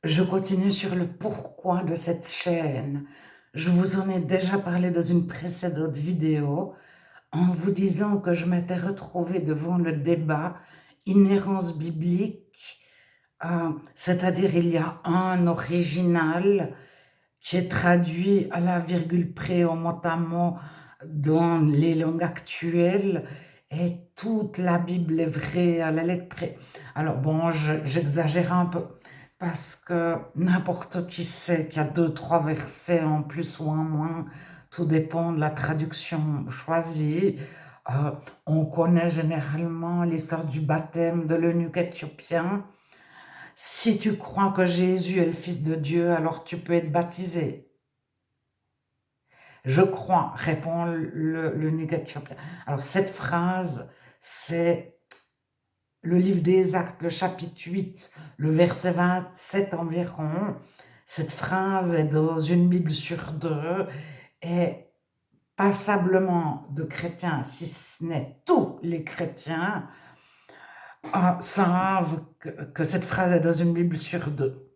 Je continue sur le pourquoi de cette chaîne. Je vous en ai déjà parlé dans une précédente vidéo en vous disant que je m'étais retrouvée devant le débat inhérence biblique, c'est-à-dire il y a un original qui est traduit à la virgule près au mot à mot dans les langues actuelles et toute la Bible est vraie à la lettre près. Alors bon, j'exagère un peu parce que n'importe qui sait qu'il y a 2, 3 versets en plus ou en moins, tout dépend de la traduction choisie. Euh, on connaît généralement l'histoire du baptême de l'eunuque éthiopien. Si tu crois que Jésus est le Fils de Dieu, alors tu peux être baptisé. Je crois, répond l'eunuque éthiopien. Alors cette phrase, c'est le livre des Actes, le chapitre 8, le verset 27 environ. Cette phrase est dans une Bible sur 2 et passablement de chrétiens, si ce n'est tous les chrétiens, savent que cette phrase est dans une Bible sur 2.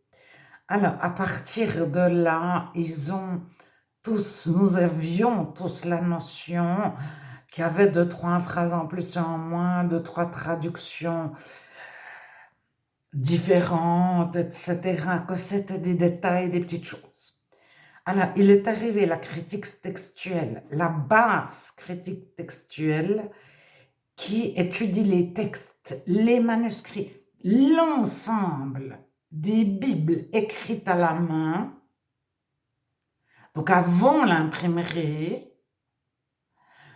Alors, à partir de là, nous avions tous la notion qu'il y avait 2, 3 phrases en plus et en moins, 2, 3 traductions différentes, etc., que c'était des détails, des petites choses. Alors, il est arrivé la critique textuelle, la basse critique textuelle, qui étudie les textes, les manuscrits, l'ensemble des Bibles écrites à la main, donc avant l'imprimerie,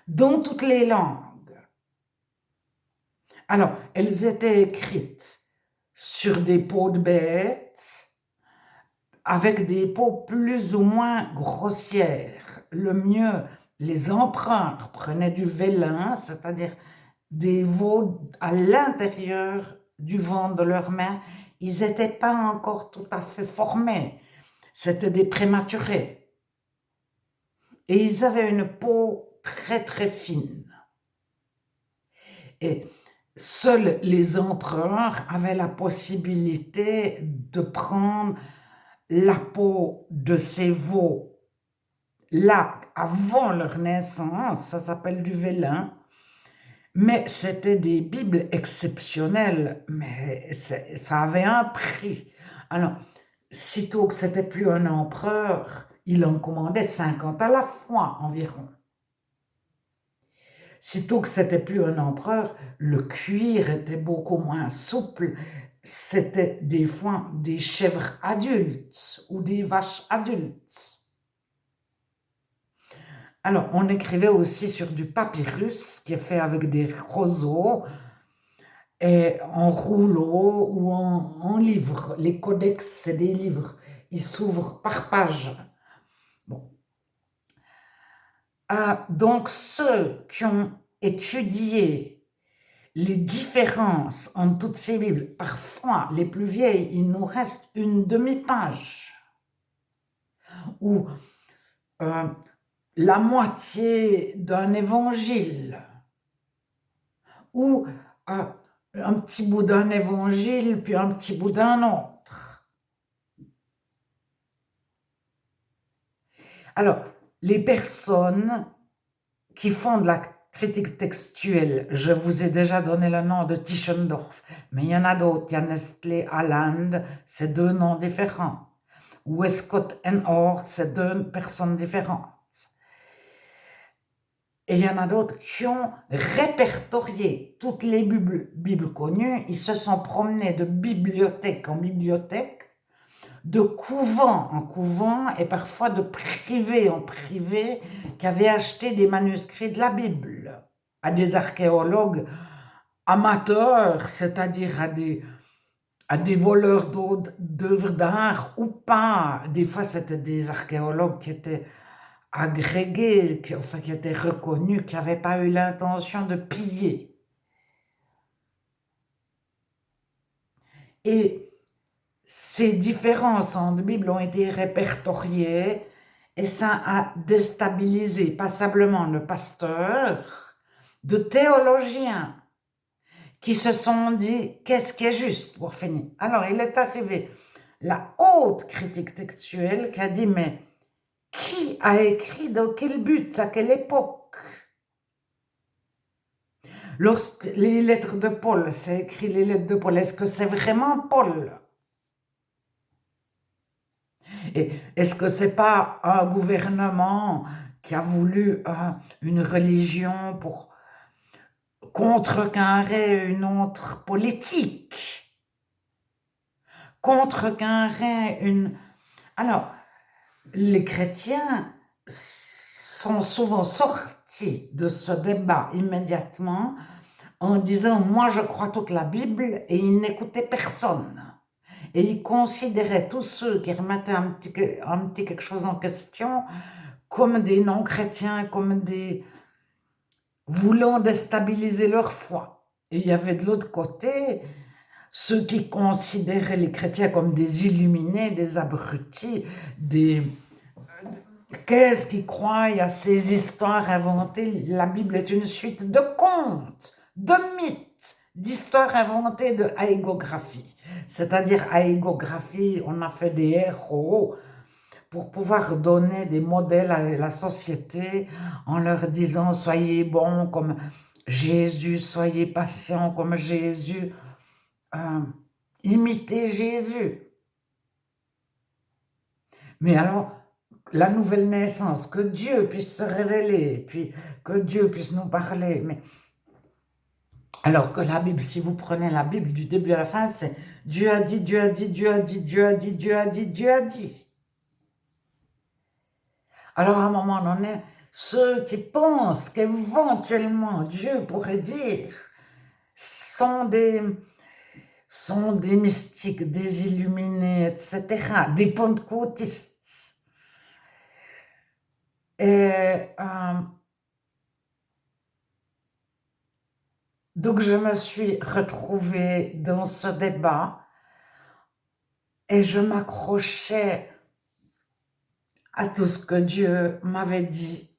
dans toutes les langues. Alors, elles étaient écrites sur des peaux de bêtes, avec des peaux plus ou moins grossières. Le mieux, les empereurs prenaient du vélin, c'est-à-dire des veaux à l'intérieur du ventre de leurs mains. Ils n'étaient pas encore tout à fait formés. C'était des prématurés. Et ils avaient une peau très très fine. Et seuls les empereurs avaient la possibilité de prendre la peau de ces veaux là avant leur naissance, ça s'appelle du vélin, mais c'était des Bibles exceptionnelles, mais ça avait un prix. Alors, sitôt que c'était plus un empereur, il en commandait 50 à la fois environ. Sitôt que c'était plus un empereur, le cuir était beaucoup moins souple. C'était des fois des chèvres adultes ou des vaches adultes. Alors, on écrivait aussi sur du papyrus qui est fait avec des roseaux et en rouleau ou en livre. Les codex, c'est des livres. Ils s'ouvrent par page. Bon. Donc, ceux qui ont étudié les différences entre toutes ces Bibles, parfois les plus vieilles, il nous reste une demi-page ou la moitié d'un évangile ou un petit bout d'un évangile puis un petit bout d'un autre. Alors, les personnes qui font de la critique textuelle, je vous ai déjà donné le nom de Tischendorf, mais il y en a d'autres, il y a Nestlé, Aland, c'est 2 noms différents. Westcott et Hort, c'est 2 personnes différentes. Et il y en a d'autres qui ont répertorié toutes les Bibles connues, ils se sont promenés de bibliothèque en bibliothèque, de couvent en couvent et parfois de privé en privé qui avaient acheté des manuscrits de la Bible à des archéologues amateurs, c'est-à-dire à des voleurs d'œuvres d'art ou pas. Des fois, c'était des archéologues qui étaient agrégés, qui étaient reconnus, qui n'avaient pas eu l'intention de piller. Et ces différences entre Bibles ont été répertoriées et ça a déstabilisé passablement le pasteur, de théologiens qui se sont dit qu'est-ce qui est juste pour finir. Alors il est arrivé la haute critique textuelle qui a dit, mais qui a écrit dans quel but, à quelle époque? Lorsque les lettres de Paul, c'est écrit les lettres de Paul, est-ce que c'est vraiment Paul? Et est-ce que c'est pas un gouvernement qui a voulu une religion pour contrecarrer une autre politique? Contrecarrer une... Alors, les chrétiens sont souvent sortis de ce débat immédiatement en disant « moi je crois toute la Bible » et ils n'écoutaient personne. Et ils considéraient tous ceux qui remettaient un petit quelque chose en question comme des non-chrétiens, comme des voulant déstabiliser leur foi. Et il y avait de l'autre côté ceux qui considéraient les chrétiens comme des illuminés, des abrutis, des... Qu'est-ce qu'ils croient à ces histoires inventées? La Bible est une suite de contes, de mythes, d'histoires inventées, de haégographie. C'est-à-dire, haégographie, on a fait des héros pour pouvoir donner des modèles à la société en leur disant « soyez bons comme Jésus, soyez patients comme Jésus, imitez Jésus ». Mais alors, la nouvelle naissance, que Dieu puisse se révéler, puis que Dieu puisse nous parler. Mais alors que la Bible, si vous prenez la Bible du début à la fin, c'est Dieu a dit, Dieu a dit, Dieu a dit, Dieu a dit, Dieu a dit, Dieu a dit. Alors à un moment donné, ceux qui pensent qu'éventuellement Dieu pourrait dire sont des mystiques, des illuminés, etc., des pentecôtistes. Et donc je me suis retrouvée dans ce débat et je m'accrochais à tout ce que Dieu m'avait dit,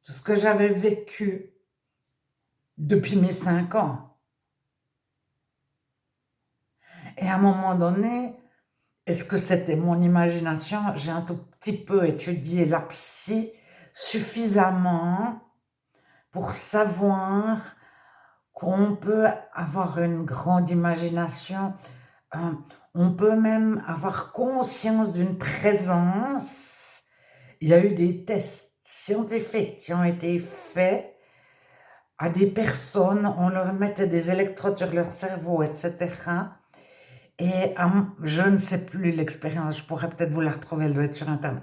tout ce que j'avais vécu depuis mes 5 ans. Et à un moment donné, est-ce que c'était mon imagination? J'ai un tout petit peu étudié la psy suffisamment pour savoir qu'on peut avoir une grande imagination, on peut même avoir conscience d'une présence. Il y a eu des tests scientifiques qui ont été faits à des personnes, on leur mettait des électrodes sur leur cerveau, etc. Et je ne sais plus l'expérience, je pourrais peut-être vous la retrouver, elle doit être sur Internet.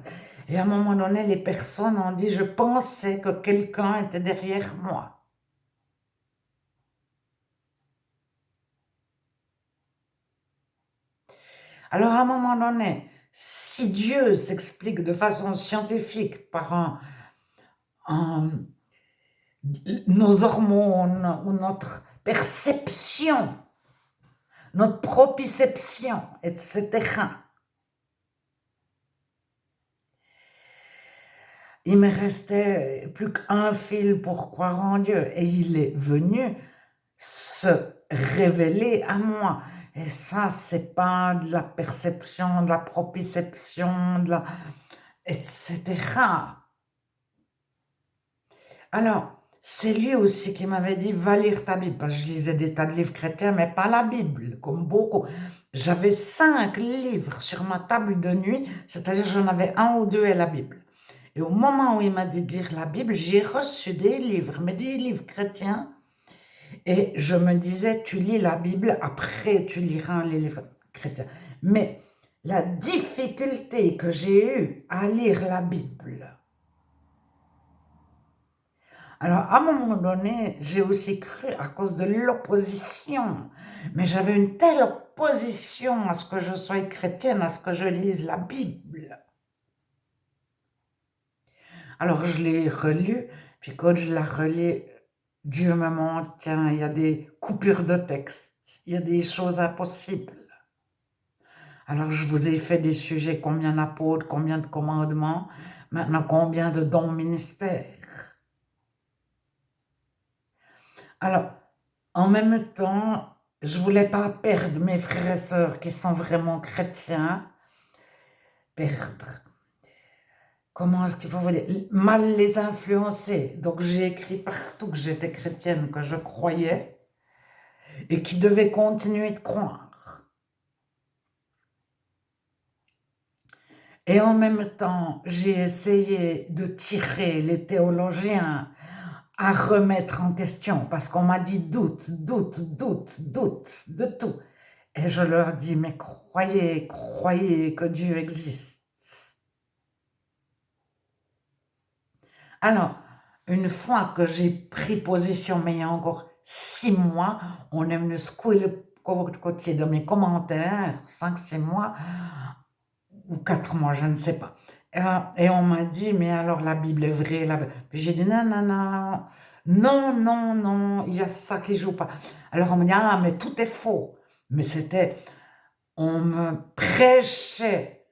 Et à un moment donné, les personnes ont dit « je pensais que quelqu'un était derrière moi ». Alors à un moment donné, si Dieu s'explique de façon scientifique par nos hormones ou notre perception, notre propriception, etc., il me restait plus qu'un fil pour croire en Dieu et il est venu se révéler à moi. Et ça, c'est pas de la perception, de la propriception, etc. Alors, c'est lui aussi qui m'avait dit, va lire ta Bible, parce que je lisais des tas de livres chrétiens, mais pas la Bible, comme beaucoup. J'avais 5 livres sur ma table de nuit, c'est-à-dire j'en avais 1 ou 2 et la Bible. Et au moment où il m'a dit de lire la Bible, j'ai reçu des livres, mais des livres chrétiens, et je me disais, tu lis la Bible, après tu liras les livres chrétiens. Mais la difficulté que j'ai eue à lire la Bible, alors, à un moment donné, j'ai aussi cru à cause de l'opposition. Mais j'avais une telle opposition à ce que je sois chrétienne, à ce que je lise la Bible. Alors, je l'ai relue, puis quand je la relis, Dieu me montre, tiens, il y a des coupures de texte, il y a des choses impossibles. Alors, je vous ai fait des sujets, combien d'apôtres, combien de commandements, maintenant combien de dons ministères. Alors, en même temps, je ne voulais pas perdre mes frères et sœurs qui sont vraiment chrétiens. perdre. Comment est-ce qu'il faut vous dire? Mal les influencer. Donc j'ai écrit partout que j'étais chrétienne, que je croyais, et qui devait continuer de croire. Et en même temps, j'ai essayé de tirer les théologiens à remettre en question, parce qu'on m'a dit doute, doute, doute, doute, de tout. Et je leur dis, mais croyez, croyez que Dieu existe. Alors, une fois que j'ai pris position, mais il y a encore 6 mois, on est venu secouer le côté de mes commentaires, 5-6 mois, ou 4 mois, je ne sais pas. Et on m'a dit, mais alors la Bible est vraie. Puis j'ai dit, non, non, non, non, non, non, il y a ça qui joue pas. Alors on me dit, ah, mais tout est faux. Mais c'était, on me prêchait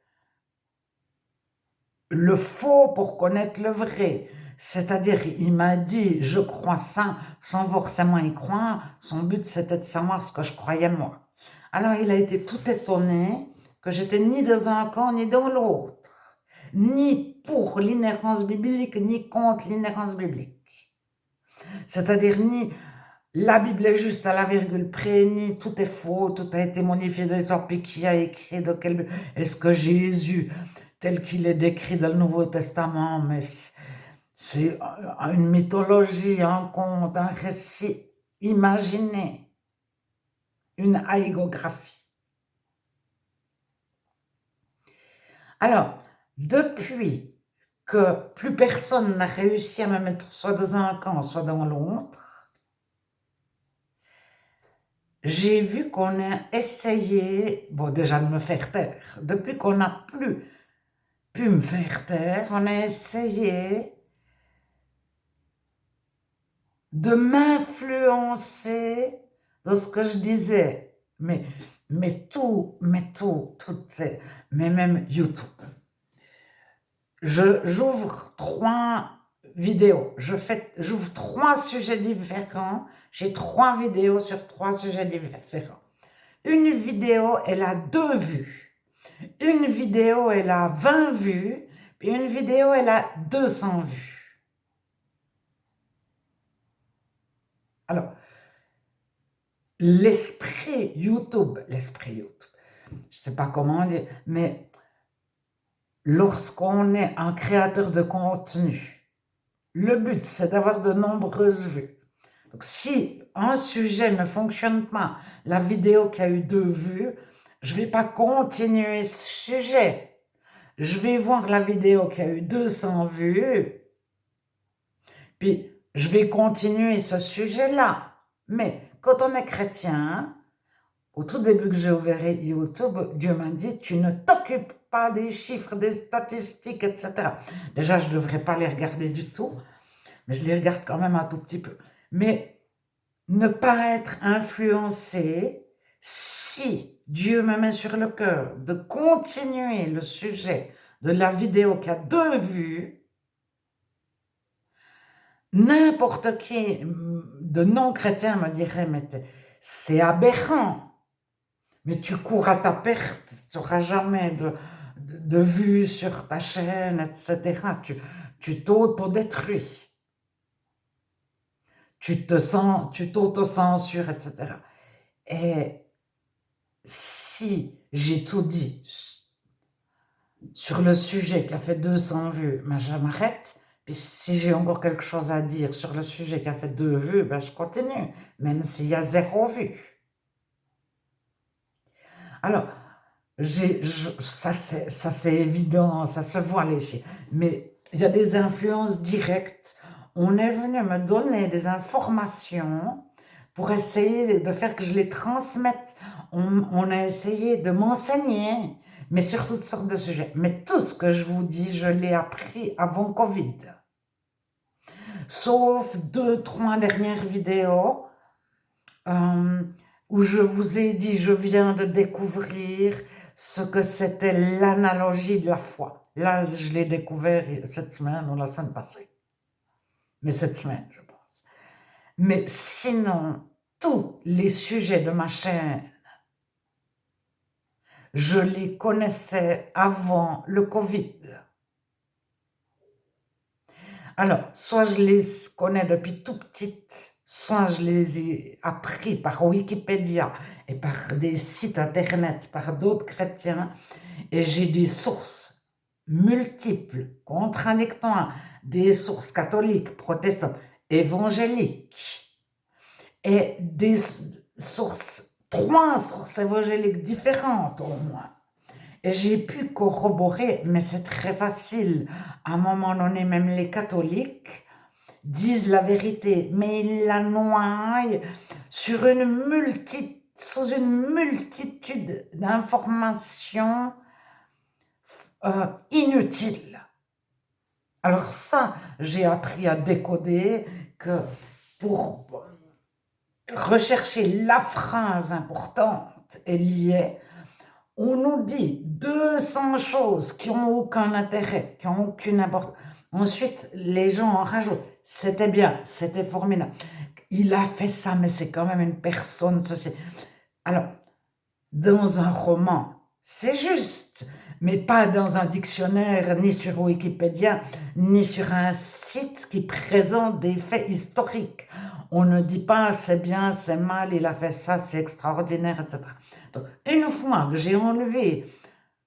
le faux pour connaître le vrai. C'est-à-dire, il m'a dit, je crois ça, sans forcément y croire. Son but, c'était de savoir ce que je croyais moi. Alors, il a été tout étonné que j'étais ni dans un camp, ni dans l'autre. Ni pour l'inhérence biblique, ni contre l'inhérence biblique. C'est-à-dire, ni la Bible est juste à la virgule près, ni tout est faux, tout a été modifié dans l'histoire, puis qui a écrit, de quel... Est-ce que Jésus, tel qu'il est décrit dans le Nouveau Testament, mais c'est une mythologie, un conte, un récit imaginé, une haïgographie. Alors, depuis que plus personne n'a réussi à me mettre soit dans un camp, soit dans l'autre, j'ai vu qu'on a essayé, bon déjà de me faire taire, depuis qu'on n'a plus pu me faire taire, on a essayé de m'influencer dans ce que je disais, mais tout, mais même YouTube. J'ouvre 3 vidéos, j'ouvre 3 sujets différents, j'ai 3 vidéos sur 3 sujets différents. Une vidéo, elle a 2 vues. Une vidéo, elle a 20 vues, puis une vidéo, elle a 200 vues. Alors, l'esprit YouTube, je ne sais pas comment dire, mais lorsqu'on est un créateur de contenu, le but, c'est d'avoir de nombreuses vues. Donc, si un sujet ne fonctionne pas, la vidéo qui a eu 2 vues, je ne vais pas continuer ce sujet. Je vais voir la vidéo qui a eu 200 vues, puis je vais continuer ce sujet-là. Mais quand on est chrétien, au tout début que j'ai ouvert YouTube, Dieu m'a dit, tu ne t'occupes pas des chiffres, des statistiques, etc. Déjà, je ne devrais pas les regarder du tout, mais je les regarde quand même un tout petit peu. Mais ne pas être influencé, si Dieu me met sur le cœur de continuer le sujet de la vidéo qui a 2 vues, n'importe qui de non-chrétien me dirait, mais c'est aberrant. Mais tu cours à ta perte, tu n'auras jamais de vues sur ta chaîne, etc. Tu t'auto-détruis. Tu t'auto-censures, etc. Et si j'ai tout dit sur le sujet qui a fait 200 vues, ben je m'arrête. Puis si j'ai encore quelque chose à dire sur le sujet qui a fait 2 vues, ben je continue, même s'il y a 0 vue. Alors, ça c'est évident, ça se voit les chiffres, mais il y a des influences directes. On est venu me donner des informations pour essayer de faire que je les transmette. On a essayé de m'enseigner, mais sur toutes sortes de sujets. Mais tout ce que je vous dis, je l'ai appris avant Covid. Sauf 2-3 dernières vidéos où je vous ai dit, je viens de découvrir ce que c'était l'analogie de la foi. Là, je l'ai découvert cette semaine ou la semaine passée. Mais cette semaine, je pense. Mais sinon, tous les sujets de ma chaîne, je les connaissais avant le Covid. Alors, soit je les connais depuis tout petite, soit je les ai appris par Wikipédia et par des sites internet, par d'autres chrétiens, et j'ai des sources multiples, contradictoires, des sources catholiques, protestantes, évangéliques, et des sources, 3 sources évangéliques différentes au moins. Et j'ai pu corroborer, mais c'est très facile. À un moment donné, même les catholiques disent la vérité, mais ils la noient sous une multitude d'informations inutiles. Alors ça, j'ai appris à décoder que pour rechercher la phrase importante et liée, on nous dit 200 choses qui n'ont aucun intérêt, qui n'ont aucune importance. Ensuite, les gens en rajoutent. C'était bien, c'était formidable. Il a fait ça, mais c'est quand même une personne sociale. Alors, dans un roman, c'est juste, mais pas dans un dictionnaire, ni sur Wikipédia, ni sur un site qui présente des faits historiques. On ne dit pas c'est bien, c'est mal, il a fait ça, c'est extraordinaire, etc. Donc, une fois que j'ai enlevé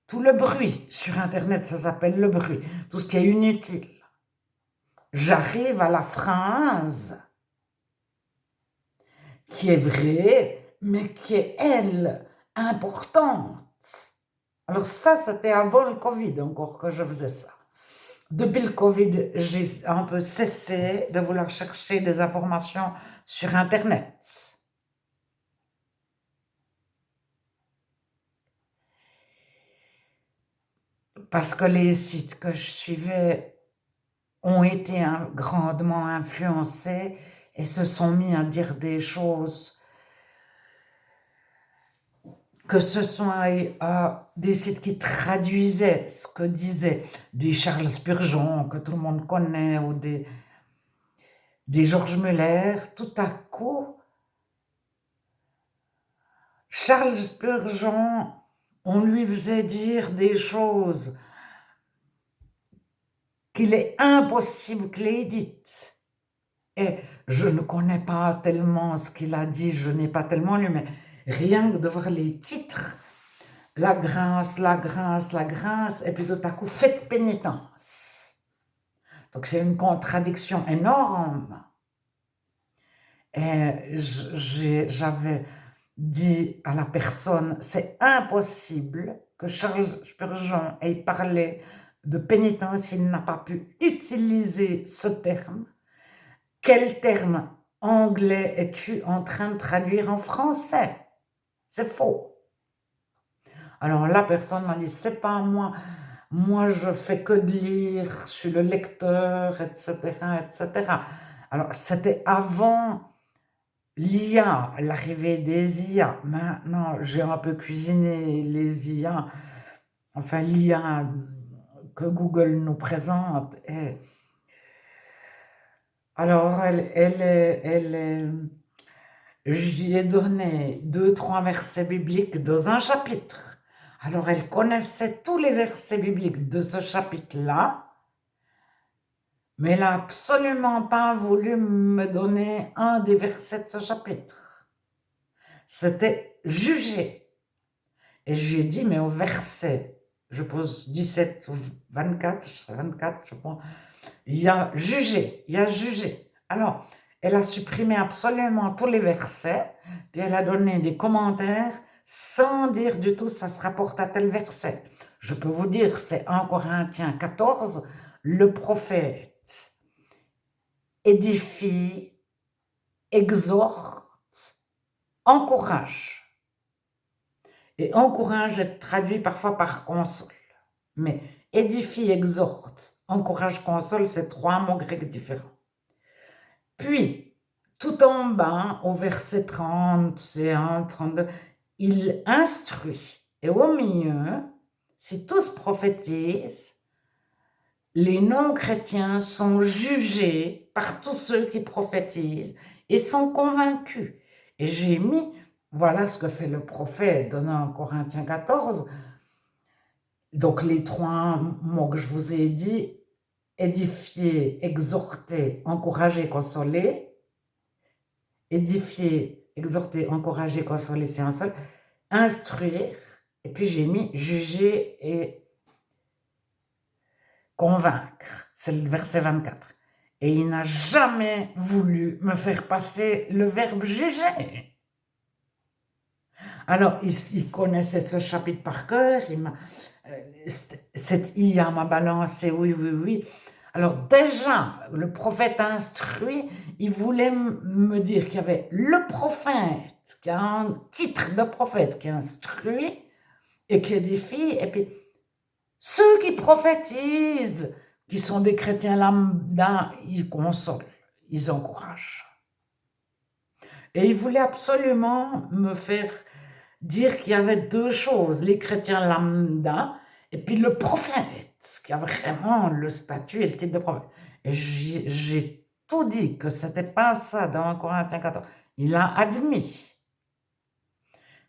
tout le bruit sur Internet, ça s'appelle le bruit, tout ce qui est inutile, j'arrive à la phrase qui est vraie, mais qui est, elle, importante. Alors ça, c'était avant le Covid encore que je faisais ça. Depuis le Covid, j'ai un peu cessé de vouloir chercher des informations sur Internet. Parce que les sites que je suivais ont été grandement influencés et se sont mis à dire des choses, que ce soit des sites qui traduisaient ce que disaient des Charles Spurgeon, que tout le monde connaît, ou des George Muller. Tout à coup, Charles Spurgeon, on lui faisait dire des choses qu'il est impossible qu'il ait dites. Et je ne connais pas tellement ce qu'il a dit, je n'ai pas tellement lu, mais rien que de voir les titres, la grâce, la grâce, la grâce, et puis tout à coup, faites pénitence. Donc c'est une contradiction énorme. Et j'avais dit à la personne, c'est impossible que Charles Spurgeon ait parlé de pénitence, il n'a pas pu utiliser ce terme. Quel terme anglais es-tu en train de traduire en français? C'est faux. Alors la personne m'a dit, c'est pas moi, moi je fais que de lire, je suis le lecteur, etc., etc. Alors c'était avant l'IA, l'arrivée des IA. Maintenant, j'ai un peu cuisiné les IA, enfin l'IA que Google nous présente. Et alors, j'y ai donné 2-3 versets bibliques dans un chapitre. Alors, elle connaissait tous les versets bibliques de ce chapitre-là, mais elle n'a absolument pas voulu me donner un des versets de ce chapitre. C'était juger. Et je lui ai dit, mais au verset, je pose 17 ou 24, je pense, il y a jugé, il y a jugé. Alors, elle a supprimé absolument tous les versets, puis elle a donné des commentaires sans dire du tout ça se rapporte à tel verset. Je peux vous dire, c'est 1 Corinthiens 14, le prophète édifie, exhorte, encourage. Et encourage est traduit parfois par console. Mais édifie, exhorte, encourage, console, c'est 3 mots grecs différents. Puis, tout en bas, au verset 31, 32, il instruit. Et au milieu, si tous prophétisent, les non-chrétiens sont jugés par tous ceux qui prophétisent et sont convaincus. Et j'ai mis voilà ce que fait le prophète dans 1 Corinthiens 14. Donc les 3 mots que je vous ai dit, édifier, exhorter, encourager, consoler. Édifier, exhorter, encourager, consoler, c'est un seul. Instruire, et puis j'ai mis juger et convaincre. C'est le verset 24. Et il n'a jamais voulu me faire passer le verbe juger. Alors, il connaissait ce chapitre par cœur, cette IA m'a balancé, oui, oui, oui. Alors déjà, le prophète instruit, il voulait me dire qu'il y avait le prophète, qui a un titre de prophète, qui instruit et qui édifie, et puis ceux qui prophétisent, qui sont des chrétiens lambda, ils consolent, ils encouragent. Et il voulait absolument me faire dire qu'il y avait 2 choses, les chrétiens lambda et puis le prophète, qui a vraiment le statut et le titre de prophète. Et j'ai tout dit que c'était pas ça dans 1 Corinthiens 14. Il a admis.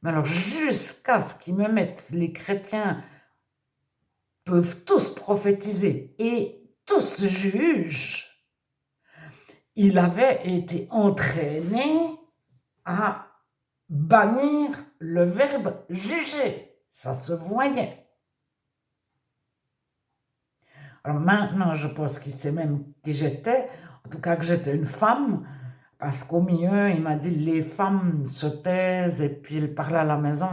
Mais alors, jusqu'à ce qu'ils me mettent, les chrétiens peuvent tous prophétiser et tous jugent, il avait été entraîné à bannir le verbe juger. Ça se voyait. Alors maintenant, je pense qu'il sait même qui j'étais, en tout cas que j'étais une femme, parce qu'au milieu, il m'a dit les femmes se taisent et puis elles parlent à la maison.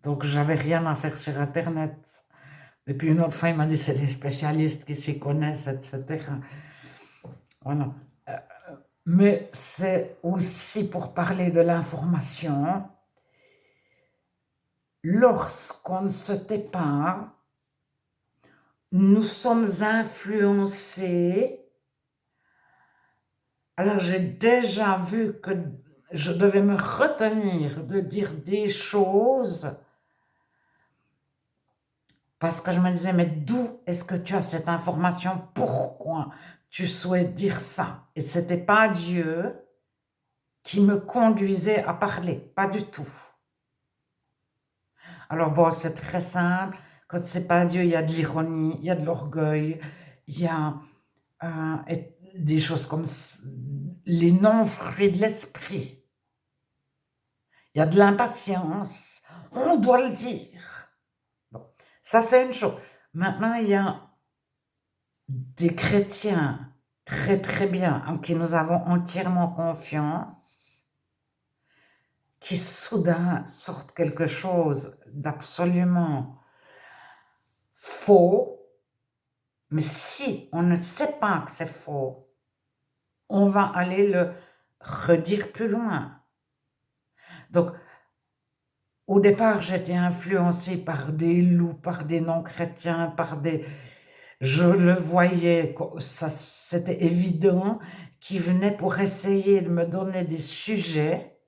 Donc j'avais rien à faire sur Internet. Et puis une autre fois, il m'a dit c'est les spécialistes qui s'y connaissent, etc. Voilà. Mais c'est aussi pour parler de l'information. Lorsqu'on ne se tait pas, nous sommes influencés. Alors j'ai déjà vu que je devais me retenir de dire des choses parce que je me disais, mais d'où est-ce que tu as cette information? Pourquoi tu souhaites dire ça? Et ce n'était pas Dieu qui me conduisait à parler, pas du tout. Alors bon, c'est très simple. Quand c'est pas Dieu, il y a de l'ironie, il y a de l'orgueil, il y a des choses comme les non-fruits de l'esprit. Il y a de l'impatience. On doit le dire. Bon, ça c'est une chose. Maintenant, il y a des chrétiens très très bien, en qui nous avons entièrement confiance, qui soudain sortent quelque chose d'absolument faux, mais si on ne sait pas que c'est faux, on va aller le redire plus loin. Donc, au départ, j'étais influencée par des loups, par des non-chrétiens, je le voyais, c'était évident, qui venaient pour essayer de me donner des sujets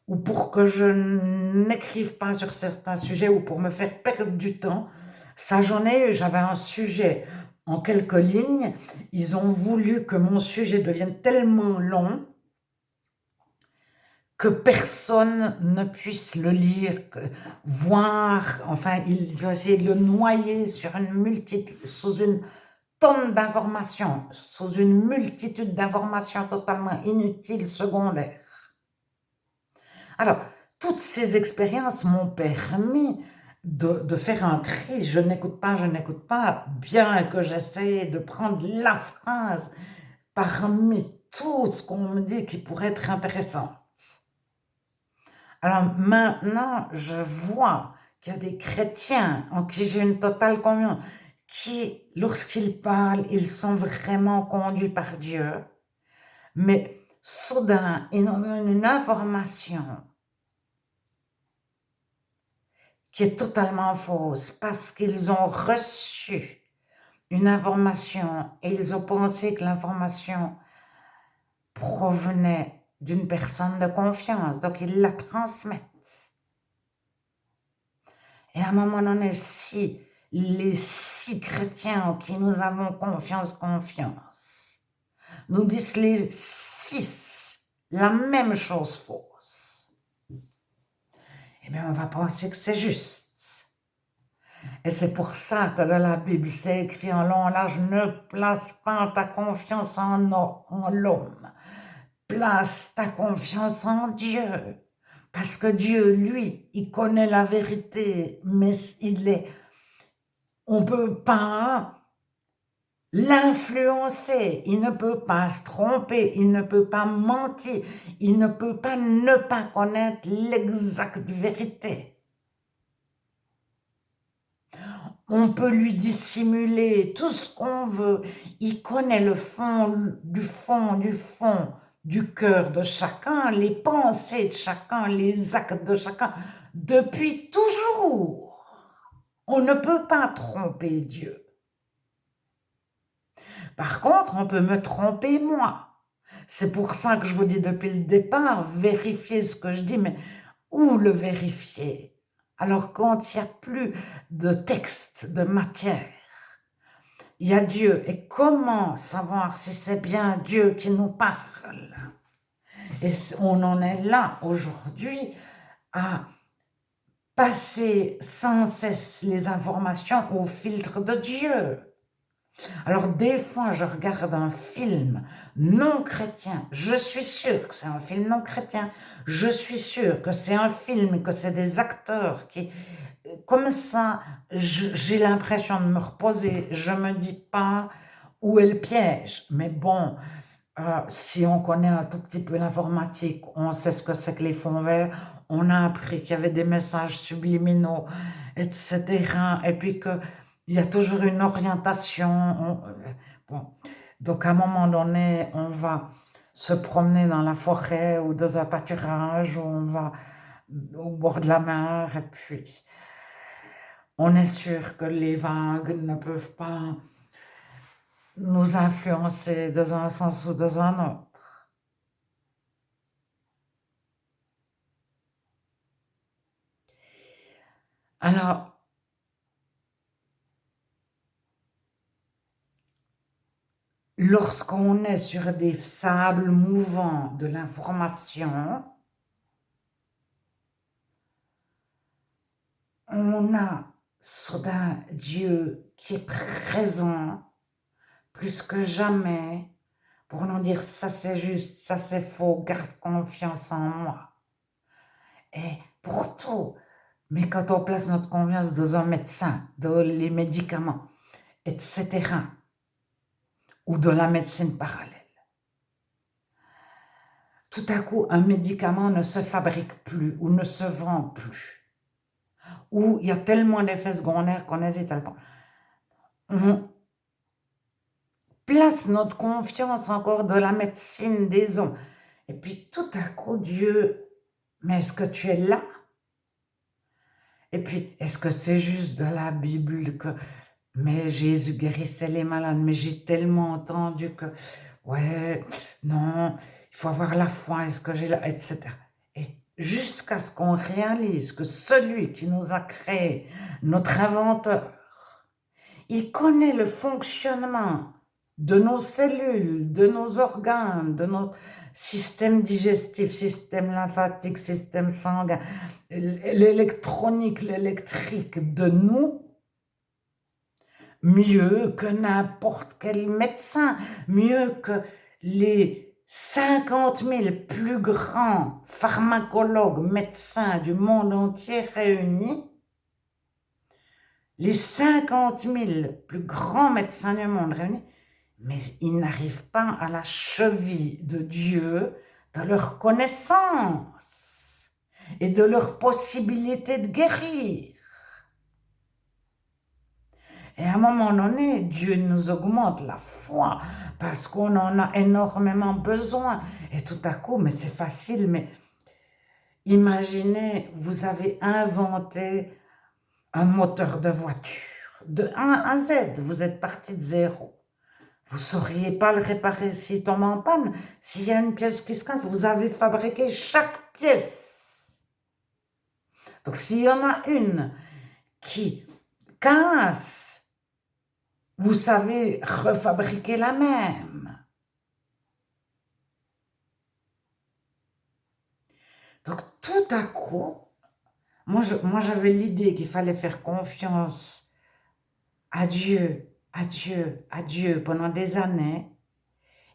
ou pour que je n'écrive pas sur certains sujets ou pour me faire perdre du temps. Ça, j'en ai eu, j'avais un sujet en quelques lignes. Ils ont voulu que mon sujet devienne tellement long que personne ne puisse le lire, voir, enfin, ils ont essayé de le noyer sous une tonne d'informations, sous une multitude d'informations totalement inutiles, secondaires. Alors, toutes ces expériences m'ont permis de faire un tri. Je n'écoute pas, bien que j'essaie de prendre la phrase parmi tout ce qu'on me dit qui pourrait être intéressant. Alors maintenant, je vois qu'il y a des chrétiens en qui j'ai une totale confiance, qui, lorsqu'ils parlent, ils sont vraiment conduits par Dieu, mais soudain, ils nous donnent une information qui est totalement fausse parce qu'ils ont reçu une information et ils ont pensé que l'information provenait d'une personne de confiance, donc ils la transmettent. Et à un moment donné, si les 6 chrétiens en qui nous avons confiance, nous disent les 6 la même chose fausse, eh bien, on va penser que c'est juste. Et c'est pour ça que dans la Bible, c'est écrit en long, en large, ne place pas ta confiance en l'homme. Place ta confiance en Dieu. Parce que Dieu, lui, il connaît la vérité, mais on ne peut pas l'influencer, il ne peut pas se tromper, il ne peut pas mentir, il ne peut pas ne pas connaître l'exacte vérité. On peut lui dissimuler tout ce qu'on veut, il connaît le fond du cœur de chacun, les pensées de chacun, les actes de chacun, depuis toujours. On ne peut pas tromper Dieu. Par contre, on peut me tromper moi. C'est pour ça que je vous dis depuis le départ, vérifiez ce que je dis, mais où le vérifier? Alors quand il n'y a plus de texte, de matière, il y a Dieu. Et comment savoir si c'est bien Dieu qui nous parle? Et on en est là aujourd'hui à passer sans cesse les informations au filtre de Dieu. Alors des fois, je regarde un film non chrétien, je suis sûre que c'est un film non chrétien, je suis sûre que c'est un film, que c'est des acteurs qui... Comme ça, j'ai l'impression de me reposer, je me dis pas où est le piège, mais bon, si on connaît un tout petit peu l'informatique, on sait ce que c'est que les fonds verts, on a appris qu'il y avait des messages subliminaux, etc. Et puis qu'il y a toujours une orientation. Bon. Donc à un moment donné, on va se promener dans la forêt ou dans un pâturage, ou on va au bord de la mer, et puis on est sûr que les vagues ne peuvent pas nous influencer dans un sens ou dans un autre. Alors, lorsqu'on est sur des sables mouvants de l'information, on a soudain Dieu qui est présent plus que jamais pour nous dire ça c'est juste, ça c'est faux, garde confiance en moi. Et pour tout, mais quand on place notre confiance dans un médecin, dans les médicaments, etc., ou dans la médecine parallèle, tout à coup, un médicament ne se fabrique plus ou ne se vend plus, ou il y a tellement d'effets secondaires qu'on hésite à le prendre. On place notre confiance encore dans la médecine des hommes. Et puis tout à coup, Dieu, mais est-ce que tu es là? Et puis, est-ce que c'est juste dans la Bible que, mais Jésus guérissait les malades, mais j'ai tellement entendu que, ouais, non, il faut avoir la foi, est-ce que j'ai la, etc. Et jusqu'à ce qu'on réalise que celui qui nous a créé, notre inventeur, il connaît le fonctionnement de nos cellules, de nos organes, de notre système digestif, système lymphatique, système sanguin, l'électronique, l'électrique de nous, mieux que n'importe quel médecin, mieux que les 50 000 plus grands pharmacologues, médecins du monde entier réunis, les 50 000 plus grands médecins du monde réunis, mais ils n'arrivent pas à la cheville de Dieu dans leur connaissance et de leur possibilité de guérir. Et à un moment donné, Dieu nous augmente la foi parce qu'on en a énormément besoin. Et tout à coup, mais c'est facile, mais imaginez, vous avez inventé un moteur de voiture. De A à Z, vous êtes parti de zéro. Vous ne sauriez pas le réparer s'il tombe en panne. S'il y a une pièce qui se casse, vous avez fabriqué chaque pièce. Donc s'il y en a une qui casse, vous savez refabriquer la même. Donc tout à coup, Moi, j'avais l'idée qu'il fallait faire confiance à Dieu, à Dieu, à Dieu pendant des années.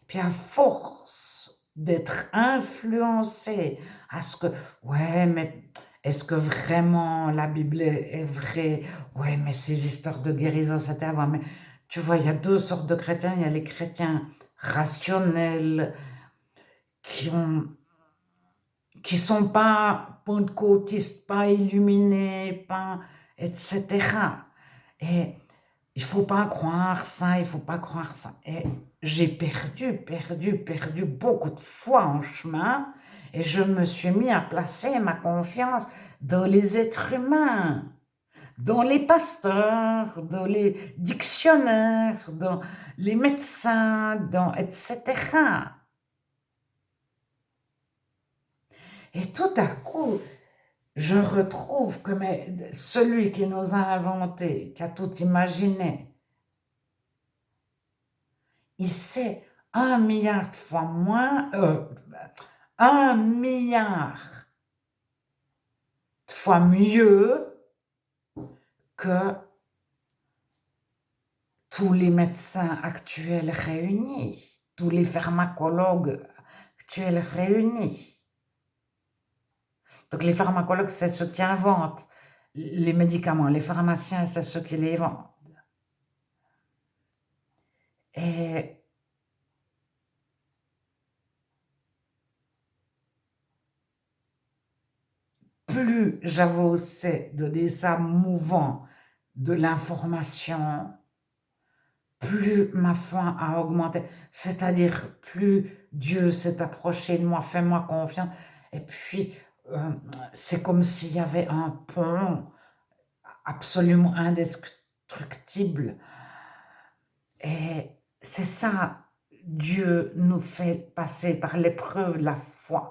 Puis à force d'être influencé à ce que, ouais, mais est-ce que vraiment la Bible est vraie? Ouais, mais ces histoires de guérison, c'était avant. Mais tu vois, il y a deux sortes de chrétiens. Il y a les chrétiens rationnels qui sont pas pentecôtistes, pas illuminés, pas, etc. Et il faut pas croire ça, il faut pas croire ça. Et j'ai perdu beaucoup de fois en chemin et je me suis mis à placer ma confiance dans les êtres humains, dans les pasteurs, dans les dictionnaires, dans les médecins, dans etc. Et tout à coup, je retrouve que celui qui nous a inventés, qui a tout imaginé, il sait 1 milliard de fois moins, 1 milliard de fois mieux que tous les médecins actuels réunis, tous les pharmacologues actuels réunis. Donc les pharmacologues, c'est ceux qui inventent les médicaments, les pharmaciens, c'est ceux qui les vendent. Et plus j'avance de des mouvants de l'information, plus ma foi a augmenté. C'est-à-dire, plus Dieu s'est approché de moi, fais-moi confiance. Et puis, c'est comme s'il y avait un pont absolument indestructible. Et c'est ça, Dieu nous fait passer par l'épreuve de la foi.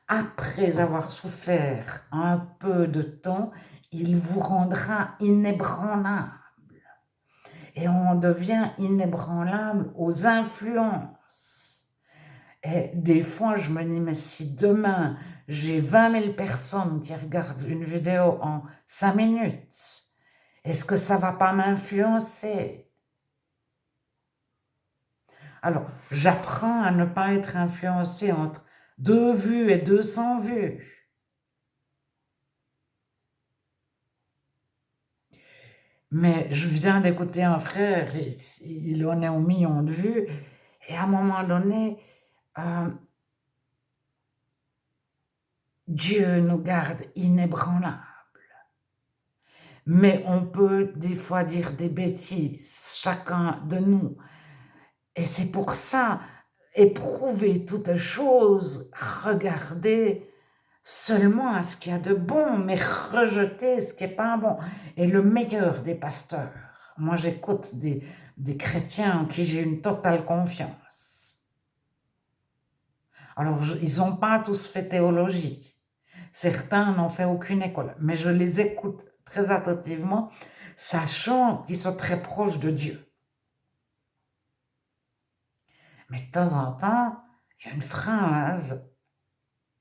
Après avoir souffert un peu de temps, il vous rendra inébranlable. Et on devient inébranlable aux influences. Et des fois, je me dis, mais si demain, j'ai 20 000 personnes qui regardent une vidéo en 5 minutes, est-ce que ça ne va pas m'influencer? Alors, j'apprends à ne pas être influencé entre 2 vues et 200 vues. Mais je viens d'écouter un frère, il en est au million de vues, et à un moment donné, Dieu nous garde inébranlables. Mais on peut des fois dire des bêtises, chacun de nous. Et c'est pour ça, éprouver toutes choses, regarder seulement à ce qu'il y a de bon, mais rejeter ce qui n'est pas bon. Et le meilleur des pasteurs, moi j'écoute des chrétiens en qui j'ai une totale confiance. Alors, ils n'ont pas tous fait théologie. Certains n'ont fait aucune école, mais je les écoute très attentivement, sachant qu'ils sont très proches de Dieu. Mais de temps en temps, il y a une phrase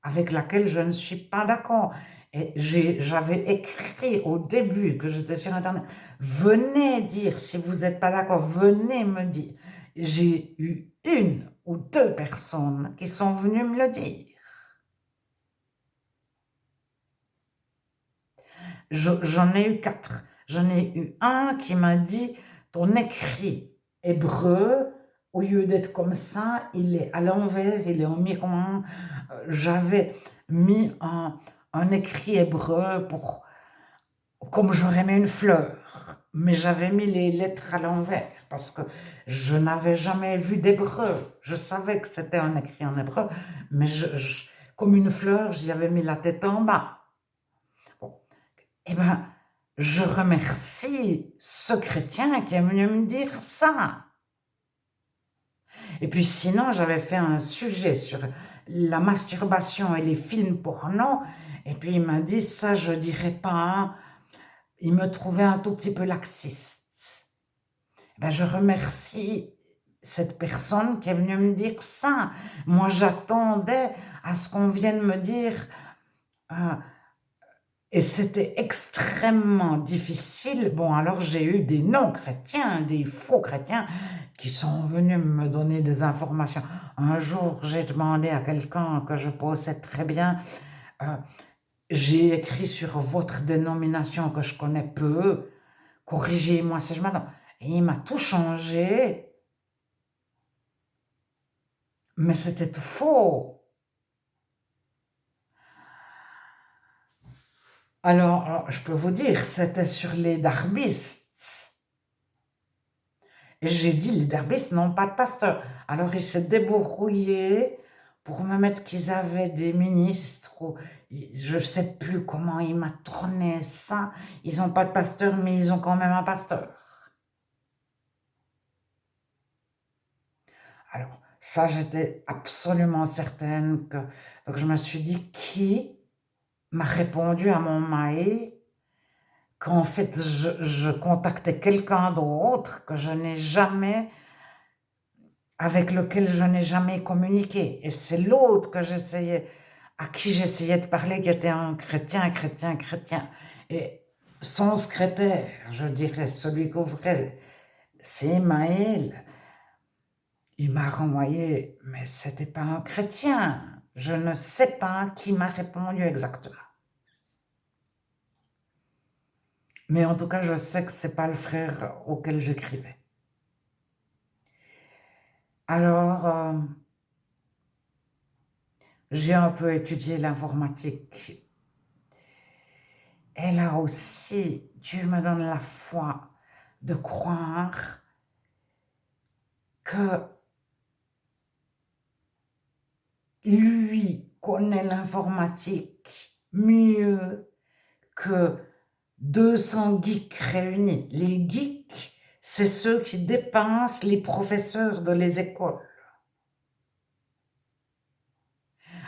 avec laquelle je ne suis pas d'accord. Et j'avais écrit au début que j'étais sur Internet, venez dire si vous n'êtes pas d'accord, venez me dire. J'ai eu 1 ou 2 personnes qui sont venues me le dire. J'en ai eu 4. J'en ai eu un qui m'a dit, ton écrit hébreu, au lieu d'être comme ça, il est à l'envers, il est en miroir. J'avais mis un écrit hébreu comme j'aurais mis une fleur, mais j'avais mis les lettres à l'envers parce que je n'avais jamais vu d'hébreu. Je savais que c'était un écrit en hébreu, mais comme une fleur, j'y avais mis la tête en bas. Bon. Eh bien, je remercie ce chrétien qui est venu me dire ça. Et puis sinon, j'avais fait un sujet sur la masturbation et les films porno, et puis il m'a dit, ça je dirais pas, hein. Il me trouvait un tout petit peu laxiste. Ben, je remercie cette personne qui est venue me dire ça. Moi, j'attendais à ce qu'on vienne me dire Et c'était extrêmement difficile. Bon, alors j'ai eu des non-chrétiens, des faux chrétiens qui sont venus me donner des informations. Un jour, j'ai demandé à quelqu'un que je possède très bien, euh, j'ai écrit sur votre dénomination que je connais peu, corrigez-moi si je me trompe. Et il m'a tout changé, mais c'était tout faux. Alors, je peux vous dire, c'était sur les darbistes. Et j'ai dit, les darbistes n'ont pas de pasteur. Alors, il s'est débrouillé pour me mettre qu'ils avaient des ministres, ou je ne sais plus comment il m'a tourné ça. Ils n'ont pas de pasteur, mais ils ont quand même un pasteur. Alors, ça, j'étais absolument certaine que... Donc, je me suis dit, qui m'a répondu à mon mail qu'en fait, je contactais quelqu'un d'autre que je n'ai jamais, avec lequel je n'ai jamais communiqué. Et c'est l'autre que j'essayais, à qui j'essayais de parler, qui était un chrétien, chrétien, chrétien. Et son secrétaire, je dirais, celui qui ouvrait ses mails, il m'a renvoyé, mais c'était pas un chrétien. Je ne sais pas qui m'a répondu exactement. Mais en tout cas, je sais que c'est pas le frère auquel j'écrivais. Alors, j'ai un peu étudié l'informatique. Et là aussi, Dieu me donne la foi de croire que lui connaît l'informatique mieux que 200 geeks réunis. Les geeks, c'est ceux qui dépensent les professeurs de les écoles.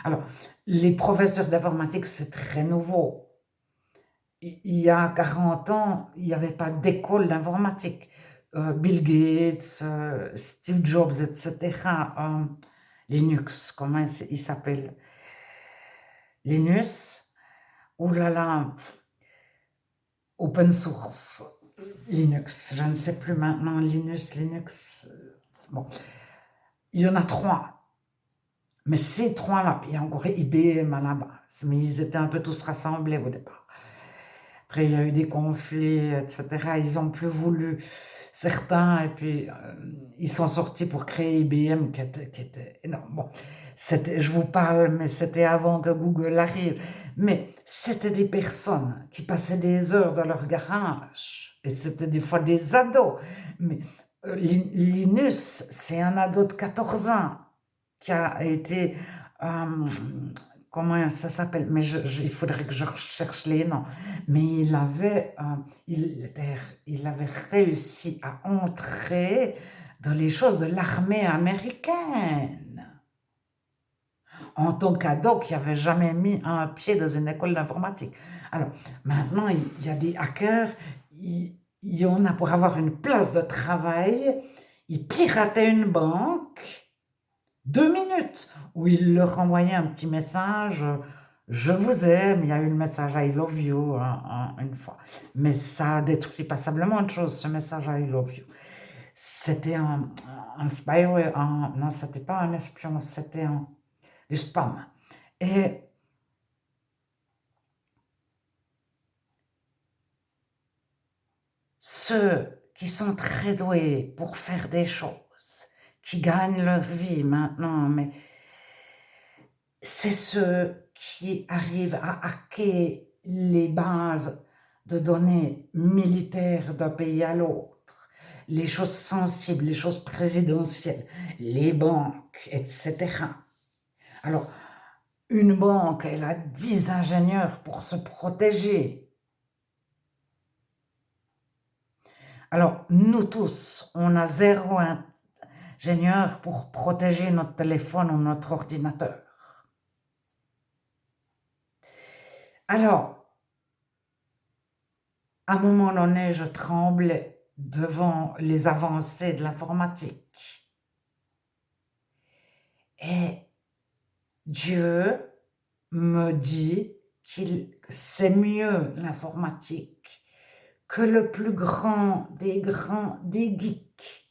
Alors, les professeurs d'informatique, c'est très nouveau. Il y a 40 ans, il n'y avait pas d'école d'informatique. Bill Gates, Steve Jobs, etc. Linux, comment il s'appelle? Linus, ou là là, open source, Linux, je ne sais plus maintenant, Linux, bon, il y en a 3. Mais ces 3-là, puis il y a encore IBM à la base, mais ils étaient un peu tous rassemblés au départ. Après, il y a eu des conflits, etc. Ils n'ont plus voulu certains, et puis ils sont sortis pour créer IBM, qui était énorme. Bon, je vous parle, mais c'était avant que Google arrive. Mais c'était des personnes qui passaient des heures dans leur garage, et c'était des fois des ados. Mais Linus, c'est un ado de 14 ans qui a été, comment ça s'appelle? Mais il faudrait que je recherche les noms. Mais il avait réussi à entrer dans les choses de l'armée américaine en tant qu'ado qui n'avait jamais mis un pied dans une école d'informatique. Alors, maintenant, il y a des hackers, il y en a pour avoir une place de travail, ils pirataient une banque, 2 minutes, où il leur envoyait un petit message, je vous aime, il y a eu le message I love you une fois. Mais ça a détruit passablement de choses, ce message I love you. C'était un spyware, non, c'était pas un espion, c'était du spam. Et ceux qui sont très doués pour faire des choses, qui gagnent leur vie maintenant, mais c'est ceux qui arrivent à hacker les bases de données militaires d'un pays à l'autre, les choses sensibles, les choses présidentielles, les banques, etc. Alors, une banque, elle a 10 ingénieurs pour se protéger. Alors, nous tous, on a 0 ingénieur pour protéger notre téléphone ou notre ordinateur. Alors, à un moment donné, je tremblais devant les avancées de l'informatique. Et Dieu me dit, qu'il sait mieux l'informatique que le plus grand des geeks